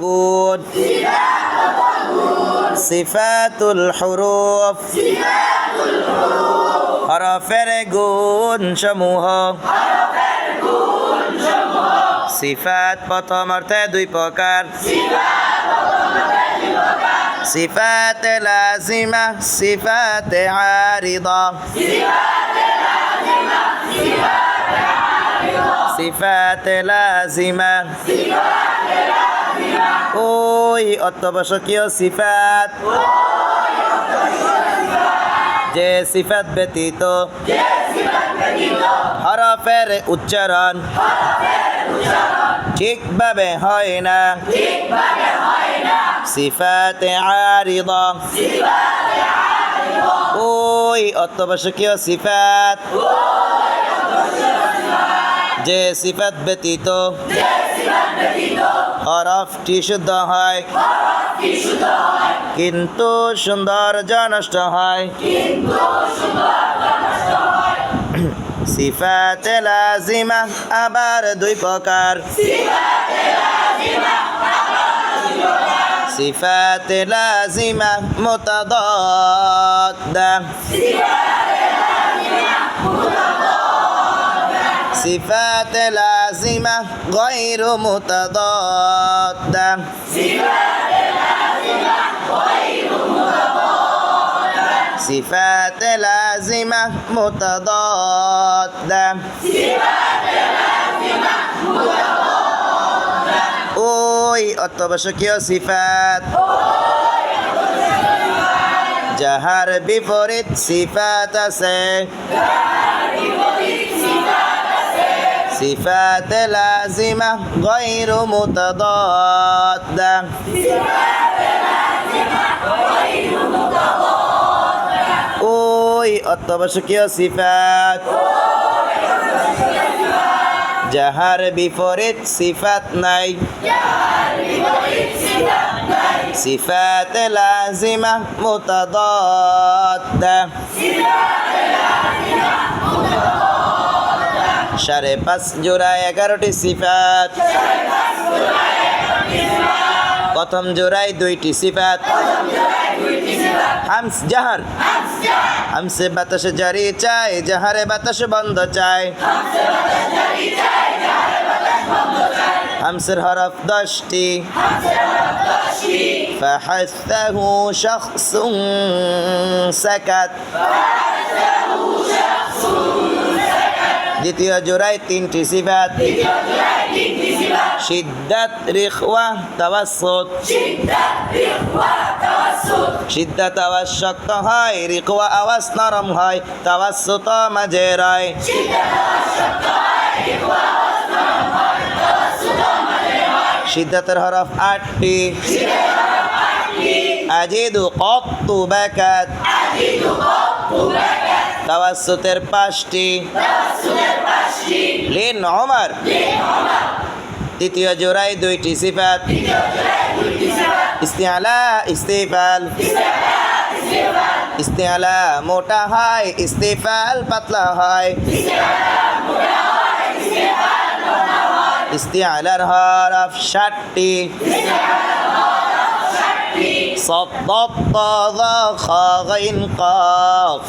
গুণ সিফাতুল হুরুফ হরফের গুণ সমূহ সিফাত প্রথম অর্থে দুই প্রকার সিফাত লাজিমা সিফাত আরিদা সিফাত লাজিমা ওই অত্যাবশ্যকীয় সিফাত যে সিফাত ব্যতীত হরফের উচ্চারণ ঠিকভাবে হয় না সিফাত আরিদা ওই অত্যাবশ্যকীয় সিফাত যে সিফাত ব্যতীত হরফটি শুদ্ধ হয় কিন্তু সৌন্দর্য নষ্ট হয় সিফাত লাজিমা আবার দুই প্রকার সিফাত লাজিমা মুতাদাদ্দা সিফাত লাজিমা গায়রু মুতাদাদ্দা সিফাত লাজিমা মুতাদাদ্দা ওই অত্যাবশ্যকীয় সিফাত যাহার বিপরীত সিফাত আছে সিফাত লাজিমা গায়রু মুতাদাদ্দা ওই অত্যাবশ্যকীয় সিফাত যাহার বিপরীত সিফাত নাই সিফাত লাজিমা মুতাদাদ্দা 5.5 জোড়ায় 11টি সিফাত প্রথম জোড়ায় 2টি সিফাত হামস জাহার হামসে বাতাসে জারি চাই জাহারে বাতাস বন্ধ চাই হামসের হরফ 10টি ফাহাসসাহু শাখসুন সাকাত দ্বিতীয় জোড়ায় 3টি সিফাত শিদ্দাত রিখওয়া তাওয়াসসুত শিদ্দাত আওয়াজ শক্ত হয় রিখওয়া আওয়াজ নরম হয় তাওয়াসসুত মাঝে রয় শিদ্দাতের হরফ 8টি আজিদু কত্তু বাকাত তাওয়াসসুতের 5টি লিন ওমর তৃতীয় জোড়ায় 2টি সিফাত ইস্তিআলা ইস্তিফাল ইস্তিআলা মোটা হয় ইস্তিফাল পাতলা হয় ইস্তিআলার হরফ 60টি صاد ضاد ظا خا غين قاف